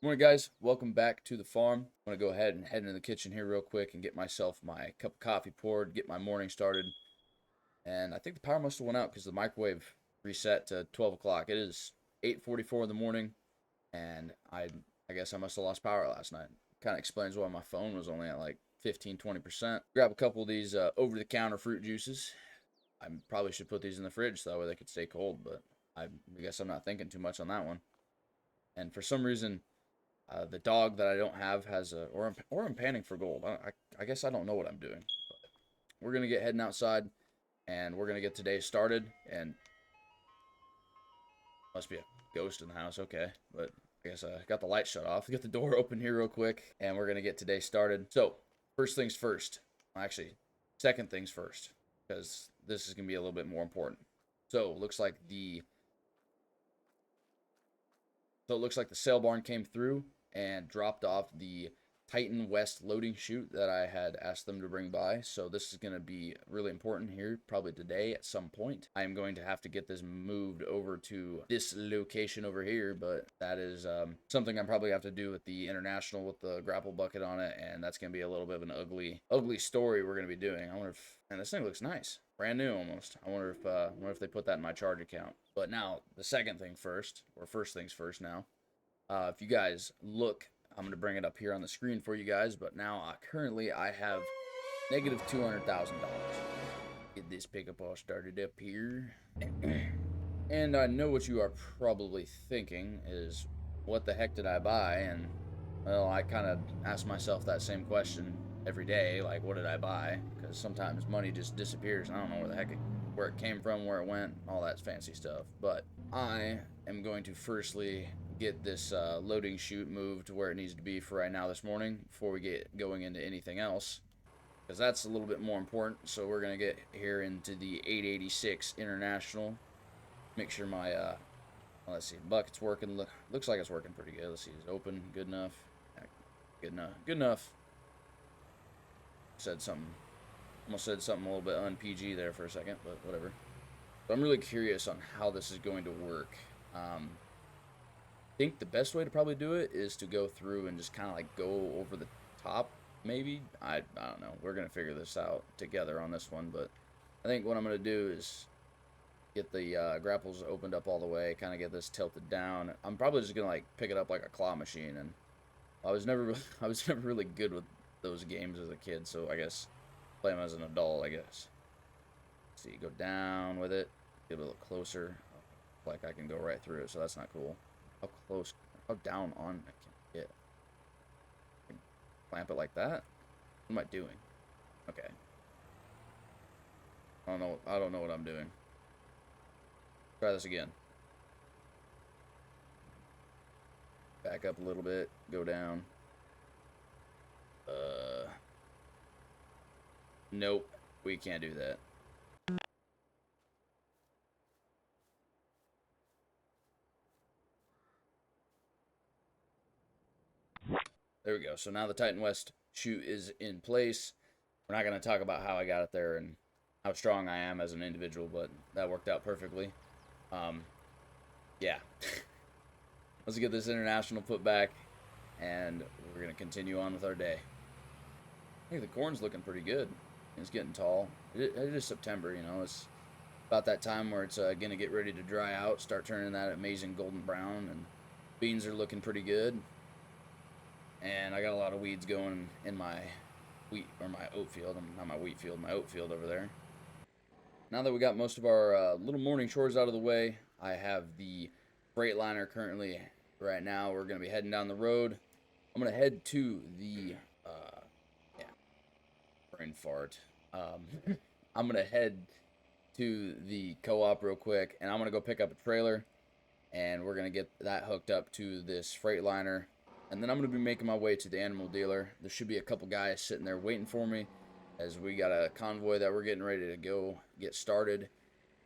Morning, guys. Welcome back to the farm. I'm going to go ahead and head into the kitchen here real quick and get myself my cup of coffee poured, get my morning started. And I think the power must have went out because the microwave reset to 12 o'clock. It is 8:44 in the morning, and I guess I must have lost power last night. Kind of explains why my phone was only at like 15-20%. Grab a couple of these over-the-counter fruit juices. I probably should put these in the fridge so that way they could stay cold, but I guess I'm not thinking too much on that one. And for some reason, the dog that I don't have has a, or I'm panning for gold. I guess I don't know what I'm doing. But we're gonna get heading outside, and we're gonna get today started. And must be a ghost in the house. Okay, but I guess I got the light shut off. Get the door open here real quick, and we're gonna get today started. So first things first. Actually, second things first, because this is gonna be a little bit more important. So it looks like the sale barn came through and dropped off the Titan West loading chute that I had asked them to bring by. So this is going to be really important here, probably today at some point. I am going to have to get this moved over to this location over here, but that is something I'm probably have to do with the international with the grapple bucket on it, and that's going to be a little bit of an ugly story we're going to be doing. I wonder if, and this thing looks nice, brand new almost. I wonder if they put that in my charge account. But now the second thing first, or first things first now. If you guys look, I'm going to bring it up here on the screen for you guys, but now currently I have negative $200,000. Get this pickup all started up here. And I know what you are probably thinking is, what the heck did I buy? And, well, I kind of ask myself that same question every day, like, what did I buy? Because sometimes money just disappears, and I don't know where it came from, where it went, all that fancy stuff. But I am going to firstly get this loading chute moved to where it needs to be for right now this morning before we get going into anything else, because that's a little bit more important. So we're going to get here into the 886 International. Make sure my let's see, bucket's working. Looks like it's working pretty good. Let's see, it's open, good enough. Yeah, good enough. Said something, almost said something a little bit un-PG there for a second, but whatever. But I'm really curious on how this is going to work. I think the best way to probably do it is to go through and just kind of like go over the top, maybe. I don't know. We're going to figure this out together on this one, but I think what I'm going to do is get the grapples opened up all the way, kind of get this tilted down. I'm probably just gonna like pick it up like a claw machine, and I was never really good with those games as a kid, so I guess play them as an adult. I guess. Let's see, go down with it, get a little closer. Like I can go right through it, so that's not cool. How close? How down on I can get? I can clamp it like that. What am I doing? Okay. I don't know. I don't know what I'm doing. Try this again. Back up a little bit. Go down. Uh, nope. We can't do that. There we go. So now the Titan West chute is in place. We're not going to talk about how I got it there and how strong I am as an individual, but that worked out perfectly. Um, yeah. Let's get this international put back, and we're going to continue on with our day. I think the corn's looking pretty good. It's getting tall. It is September, you know. It's about that time where it's going to get ready to dry out, start turning that amazing golden brown, and beans are looking pretty good. And I got a lot of weeds going in my wheat, or my oat field. Not my wheat field, my oat field over there. Now that we got most of our little morning chores out of the way, I have the Freightliner currently right now. We're going to be heading down the road. I'm going to head to the, yeah, brain fart. I'm going to head to the co-op real quick, and I'm going to go pick up a trailer, and we're going to get that hooked up to this Freightliner. And then I'm going to be making my way to the animal dealer. There should be a couple guys sitting there waiting for me, as we got a convoy that we're getting ready to go get started.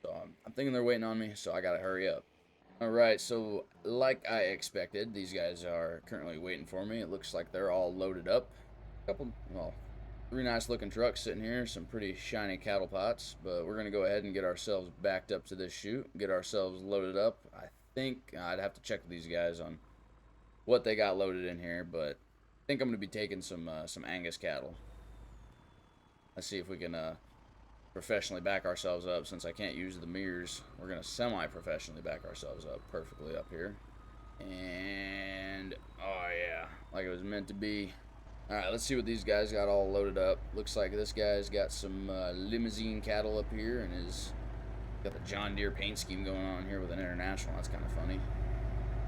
So I'm thinking they're waiting on me, so I got to hurry up. Alright, so like I expected, these guys are currently waiting for me. It looks like they're all loaded up. Well, three nice looking trucks sitting here, some pretty shiny cattle pots, but we're going to go ahead and get ourselves backed up to this chute, get ourselves loaded up. I think I'd have to check with these guys on what they got loaded in here, but I think I'm gonna be taking some Angus cattle. Let's see if we can professionally back ourselves up. Since I can't use the mirrors, we're gonna semi-professionally back ourselves up perfectly up here. And oh yeah, like it was meant to be. All right, let's see what these guys got all loaded up. Looks like this guy's got some limousine cattle up here, and is got the John Deere paint scheme going on here with an international. That's kind of funny.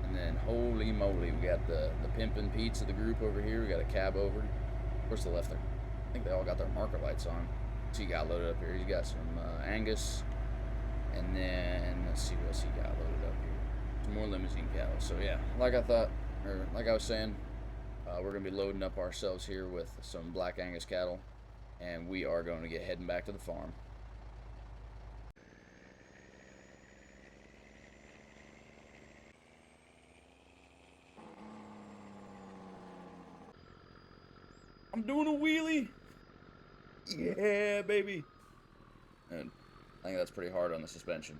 And then holy moly, we got the pimpin' Pete's of the group over here. We got a cab over. Of course, they left their. I think they all got their marker lights on. So he got loaded up here. He's got some Angus, and then let's see what else he got loaded up here. Some more limousine cattle. So yeah, like I thought, or like I was saying. We're going to be loading up ourselves here with some Black Angus cattle, and we are going to get heading back to the farm. I'm doing a wheelie! Yeah, baby! And I think that's pretty hard on the suspension.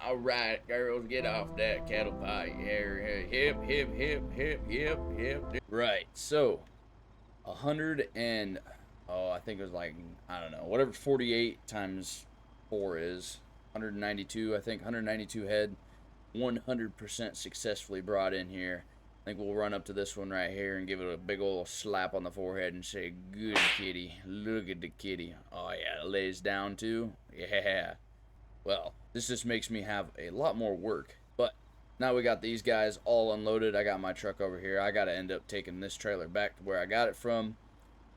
All right, girls, get off that cattle pie. Hip, hip, hip, hip, hip, hip. Right, so 100 and I think it was like, I don't know, whatever 48 times 4 is, 192. I think 192 head, 100% successfully brought in here. I think we'll run up to this one right here and give it a big old slap on the forehead and say, "Good kitty, look at the kitty." Oh yeah, it lays down too. Yeah. Well, this just makes me have a lot more work. But now we got these guys all unloaded. I got my truck over here. I got to end up taking this trailer back to where I got it from.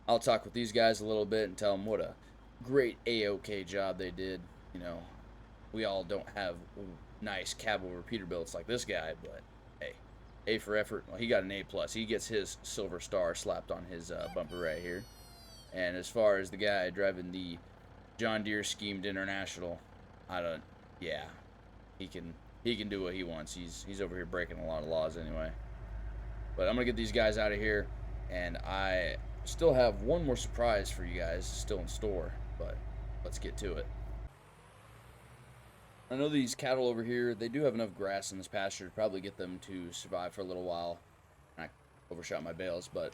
I'll talk with these guys a little bit and tell them what a great A-OK job they did. You know, we all don't have nice cab over Peterbilts like this guy, but hey, A for effort. Well, he got an A+. He gets his silver star slapped on his bumper right here. And as far as the guy driving the John Deere schemed International, yeah, he can do what he wants. He's over here breaking a lot of laws anyway. But I'm gonna get these guys out of here, and I still have one more surprise for you guys still in store, but let's get to it. I know these cattle over here, they do have enough grass in this pasture to probably get them to survive for a little while. I overshot my bales, but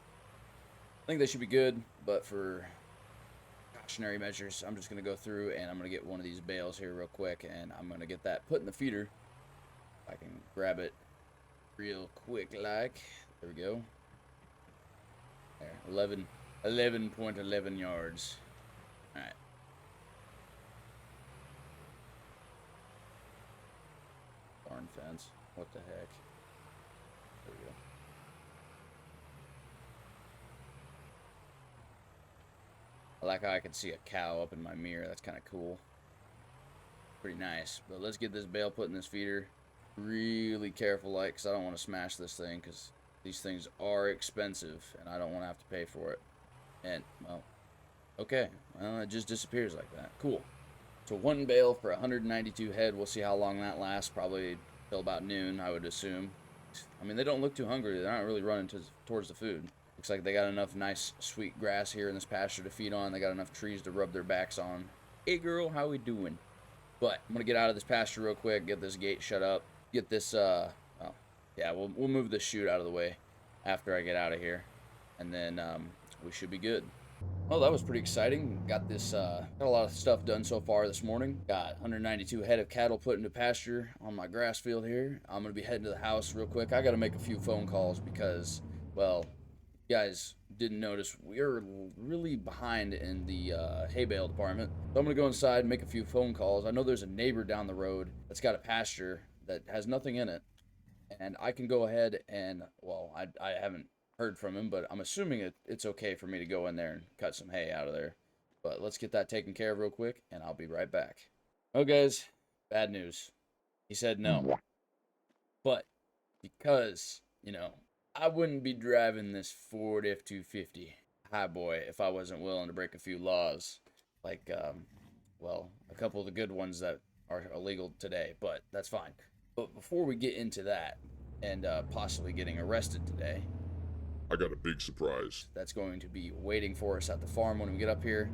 I think they should be good. But for measures, I'm just going to go through and I'm going to get one of these bales here real quick, and I'm going to get that put in the feeder. If I can grab it real quick like. There we go. There, 11.11 yards. Alright. Barn fence. What the heck? There we go. I like how I can see a cow up in my mirror. That's kind of cool. Pretty nice. But let's get this bale put in this feeder. Really careful, like, because I don't want to smash this thing, because these things are expensive, and I don't want to have to pay for it. And, well, okay. Well, it just disappears like that. Cool. So one bale for 192 head. We'll see how long that lasts. Probably till about noon, I would assume. I mean, they don't look too hungry. They're not really running towards the food. Looks like they got enough nice, sweet grass here in this pasture to feed on. They got enough trees to rub their backs on. Hey, girl, how we doing? But I'm going to get out of this pasture real quick, get this gate shut up, get this, yeah, we'll move this chute out of the way after I get out of here, and then we should be good. Well, that was pretty exciting. Got a lot of stuff done so far this morning. Got 192 head of cattle put into pasture on my grass field here. I'm going to be heading to the house real quick. I got to make a few phone calls because, well, you guys didn't notice, we're really behind in the hay bale department. So I'm going to go inside and make a few phone calls. I know there's a neighbor down the road that's got a pasture that has nothing in it. And I can go ahead and, well, I haven't heard from him, but I'm assuming it's okay for me to go in there and cut some hay out of there. But let's get that taken care of real quick, and I'll be right back. Oh, guys, bad news. He said no. But because, you know, I wouldn't be driving this Ford F-250 high boy if I wasn't willing to break a few laws. Like, well, a couple of the good ones that are illegal today, but that's fine. But before we get into that and possibly getting arrested today, I got a big surprise. that's going to be waiting for us at the farm when we get up here.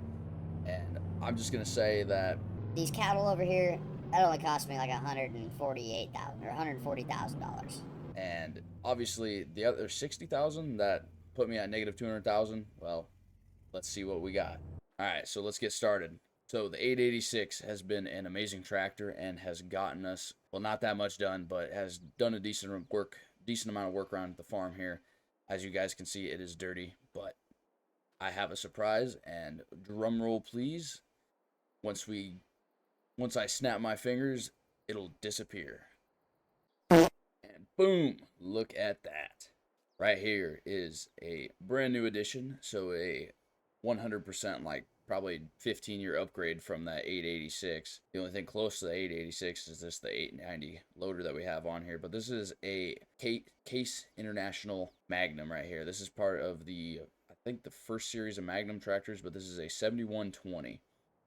And I'm just gonna say that These cattle over here, that only cost me like $148,000 or $140,000. and obviously the other 60,000 that put me at negative 200,000. Well, let's see what we got. All right, so let's get started. So the 886 has been an amazing tractor and has gotten us, well, not that much done, but has done a decent amount of work around the farm here. As you guys can see, it is dirty, but I have a surprise, and drum roll please. Once I snap my fingers, it'll disappear. And boom, look at that. Right here is a brand new edition, so a 100% like probably 15-year upgrade from that 886. The only thing close to the 886 is this the 890 loader that we have on here, but this is a Case International Magnum right here. This is part of the, I think, the first series of Magnum tractors, but this is a 7120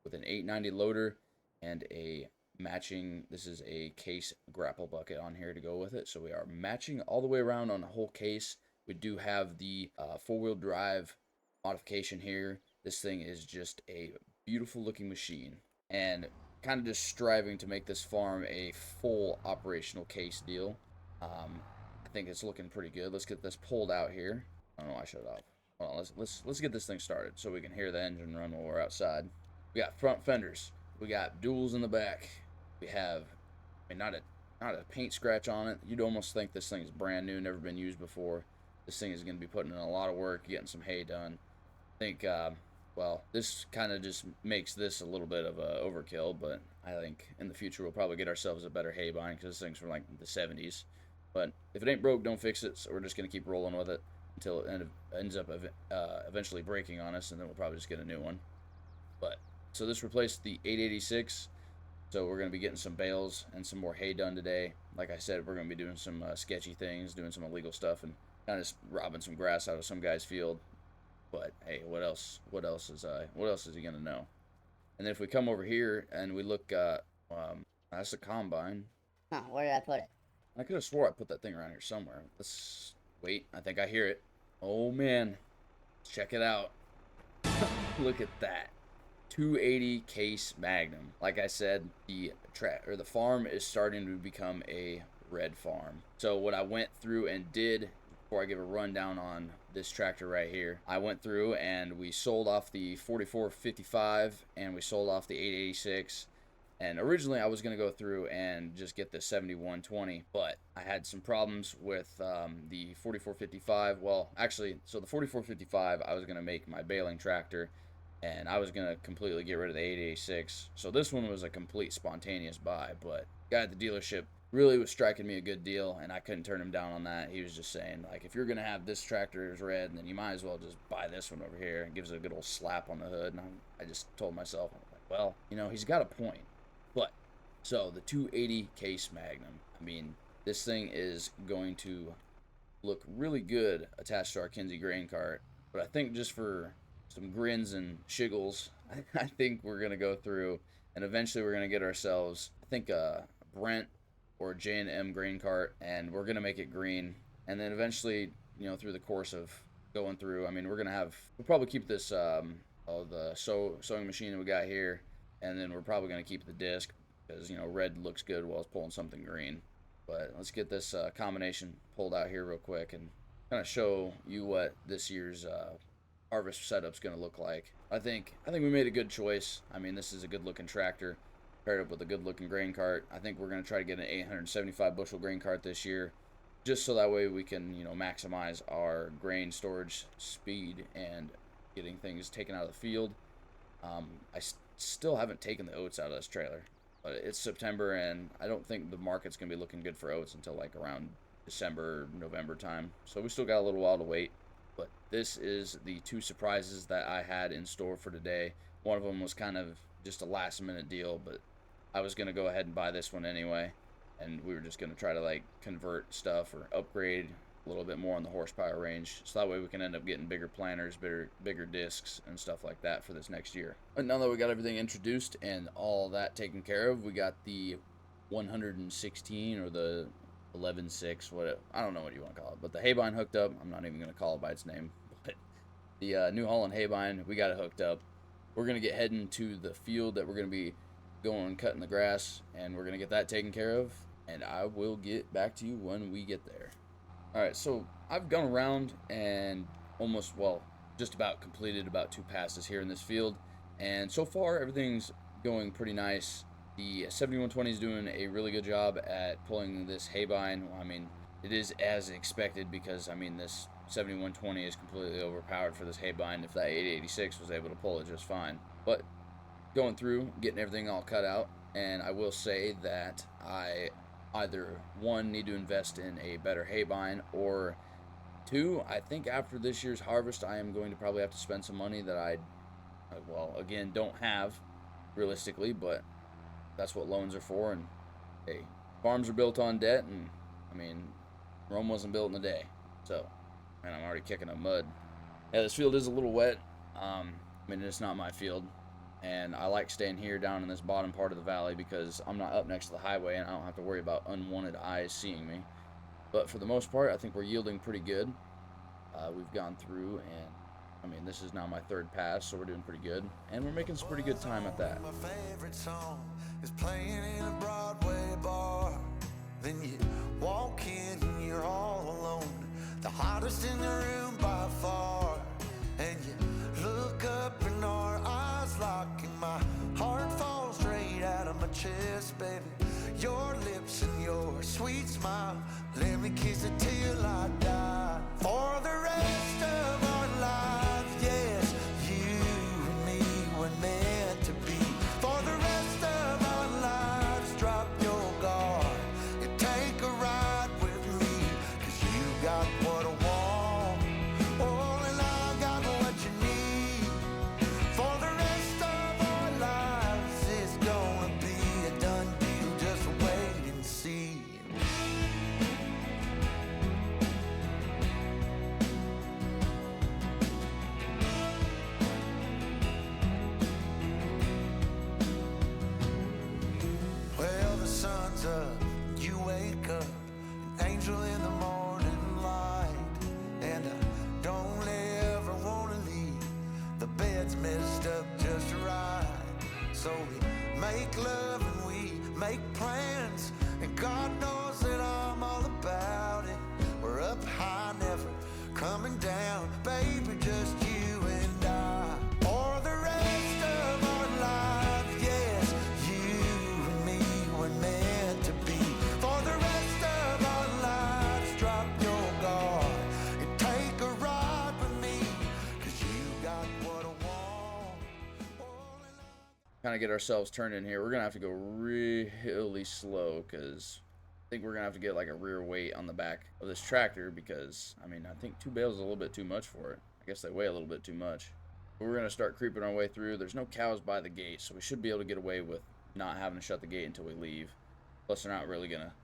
with an 890 loader and a matching, this is a Case grapple bucket on here to go with it. So we are matching all the way around on the whole case. We do have the four-wheel drive modification here. This thing is just a beautiful looking machine, and kind of just striving to make this farm a full operational Case deal. I think it's looking pretty good. Let's get this pulled out here. I don't know why I shut it off. Well, let's get this thing started so we can hear the engine run while we're outside. We got front fenders. We got duals in the back. We have, I mean, not a paint scratch on it. You'd almost think this thing is brand new, never been used before. This thing is going to be putting in a lot of work, getting some hay done. I think, well, this kind of just makes this a little bit of a overkill, but I think in the future we'll probably get ourselves a better hay bind because this thing's from like the 70s. But if it ain't broke, don't fix it. So we're just going to keep rolling with it until it ends up eventually breaking on us, and then we'll probably just get a new one. But so this replaced the 886. So we're going to be getting some bales and some more hay done today. Like I said, we're going to be doing some sketchy things, doing some illegal stuff, and kind of robbing some grass out of some guy's field. But hey, what else is he gonna know? And then if we come over here and we look, that's the combine. Huh, where did I put it? I could have swore I put that thing around here somewhere. Let's wait. I think I hear it. Oh man, check it out. Look at that. 280 Case Magnum. Like I said, the farm is starting to become a red farm. So what I went through and did, before I give a rundown on this tractor right here, I went through and we sold off the 4455 and we sold off the 886. And originally I was going to go through and just get the 7120, but I had some problems with the 4455. Well, actually, so the 4455 I was going to make my baling tractor, and I was going to completely get rid of the 886. So this one was a complete spontaneous buy, but the guy at the dealership really was striking me a good deal, and I couldn't turn him down on that. He was just saying, like, if you're going to have this tractor as red, then you might as well just buy this one over here. And gives it a good old slap on the hood. And I just told myself, well, you know, he's got a point. But, so the 280 Case Magnum, I mean, this thing is going to look really good attached to our Kinsey grain cart. But I think just for some grins and shiggles, I think we're going to go through, and eventually we're going to get ourselves, I think, a Brent or J&M grain cart, and we're going to make it green. And then eventually, you know, through the course of going through, I mean, we'll probably keep this, the sewing machine that we got here, and then we're probably going to keep the disc, because, you know, red looks good while it's pulling something green. But let's get this combination pulled out here real quick and kind of show you what this year's harvest setup's going to look like. I think we made a good choice. I mean, this is a good looking tractor paired up with a good looking grain cart. I think we're going to try to get an 875 bushel grain cart this year, just so that way we can, you know, maximize our grain storage speed and getting things taken out of the field. I still haven't taken the oats out of this trailer, but it's September and I don't think the market's going to be looking good for oats until like around December, November time. So we still got a little while to wait. But this is the two surprises that I had in store for today. One of them was kind of just a last minute deal, but I was going to go ahead and buy this one anyway. And we were just going to try to like convert stuff or upgrade a little bit more on the horsepower range, so that way we can end up getting bigger planters, bigger discs, and stuff like that for this next year. But now that we got everything introduced and all that taken care of, we got the 116 or the 11.6, what, I don't know what you want to call it, but the haybine hooked up. I'm not even going to call it by its name, but the New Holland haybine, we got it hooked up. We're going to get heading to the field that we're going to be going cutting the grass, and we're going to get that taken care of, and I will get back to you when we get there. Alright, so I've gone around and almost, well, just about completed about 2 passes here in this field, and so far everything's going pretty nice. The 7120 is doing a really good job at pulling this haybine. Well, I mean, it is as expected because, I mean, this 7120 is completely overpowered for this haybine. If that 886 was able to pull it just fine. But going through, getting everything all cut out, and I will say that I either, 1, need to invest in a better haybine, or 2, I think after this year's harvest, I am going to probably have to spend some money that I, well, again, don't have realistically, but that's what loans are for. And hey, farms are built on debt, and I mean, Rome wasn't built in a day. So, man, I'm already kicking up mud. Yeah, this field is a little wet. I mean, it's not my field, and I like staying here down in this bottom part of the valley because I'm not up next to the highway, and I don't have to worry about unwanted eyes seeing me. But for the most part, I think we're yielding pretty good. We've gone through, and I mean, this is now my 3rd pass, so we're doing pretty good, and we're making some pretty good time at that. My favorite song is playing in a Broadway bar. Then you walk in and you're all alone, the hottest in the room by far. And you look up and our eyes lock, and my heart falls straight out of my chest, baby. Your lips and your sweet smile, let me kiss it till I die. For the rest of our lives, yes, you and me were meant to be. For the rest of our lives, drop your guard and take a ride with me, 'cause you got what I want, oh, and I got what you need. For the rest of our lives, it's gonna be a done deal, just wait and see. Well, the sun's up, you wake up, an angel in the morning light. And I don't ever wanna leave, the bed's messed up just right. So we make love and we make plans, and God knows that I'm all about it. We're up high, never coming down, baby, just you and I. For the rest of our lives, yes, you and me were meant to be. For the rest of our lives, drop your guard and take a ride with me, 'cause you got what I want. Oh, and Kind of get ourselves turned in here. We're gonna have to go really slow because I think we're gonna have to get like a rear weight on the back of this tractor, because I mean, I think 2 bales is a little bit too much for it. I guess they weigh a little bit too much. But we're gonna start creeping our way through. There's no cows by the gate, so we should be able to get away with not having to shut the gate until we leave. Plus, they're not really gonna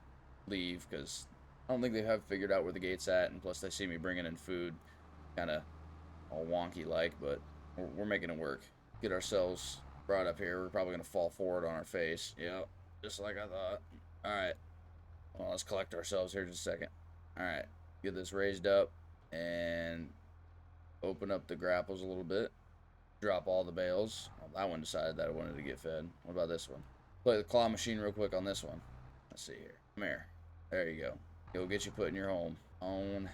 leave because I don't think they have figured out where the gate's at, and plus they see me bringing in food, kind of all wonky like, but we're making it work. Get ourselves brought up here. We're probably gonna fall forward on our face. Yep, just like I thought. All right. Well, let's collect ourselves here just a second. Alright, get this raised up and open up the grapples a little bit. Drop all the bales. Well, that one decided that it wanted to get fed. What about this one? Play the claw machine real quick on this one. Let's see here. Come here. There you go. Go get you put in your home. On.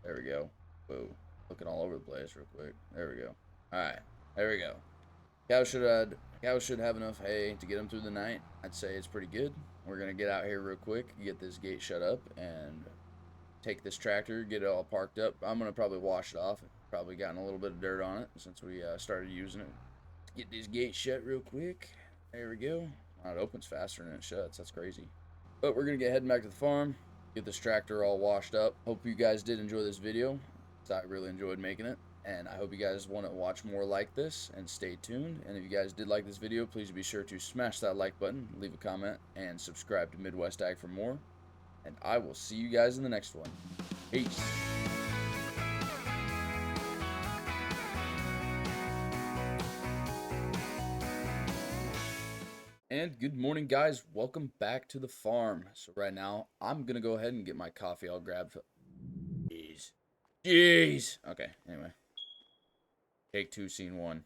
There we go. Whoa. Looking all over the place real quick. There we go. Alright, there we go. Cows should have enough hay to get them through the night. I'd say it's pretty good. We're going to get out here real quick, get this gate shut up, and take this tractor, get it all parked up. I'm going to probably wash it off. Probably gotten a little bit of dirt on it since we started using it. Get these gates shut real quick. There we go. Wow, it opens faster than it shuts. That's crazy. But we're going to get heading back to the farm, get this tractor all washed up. Hope you guys did enjoy this video. I really enjoyed making it. And I hope you guys want to watch more like this, and stay tuned. And if you guys did like this video, please be sure to smash that like button, leave a comment, and subscribe to Midwest Ag for more. And I will see you guys in the next one. Peace. And good morning, guys. Welcome back to the farm. So right now, I'm going to go ahead and get my coffee all grabbed. Jeez. Okay, anyway. Take 2, scene 1.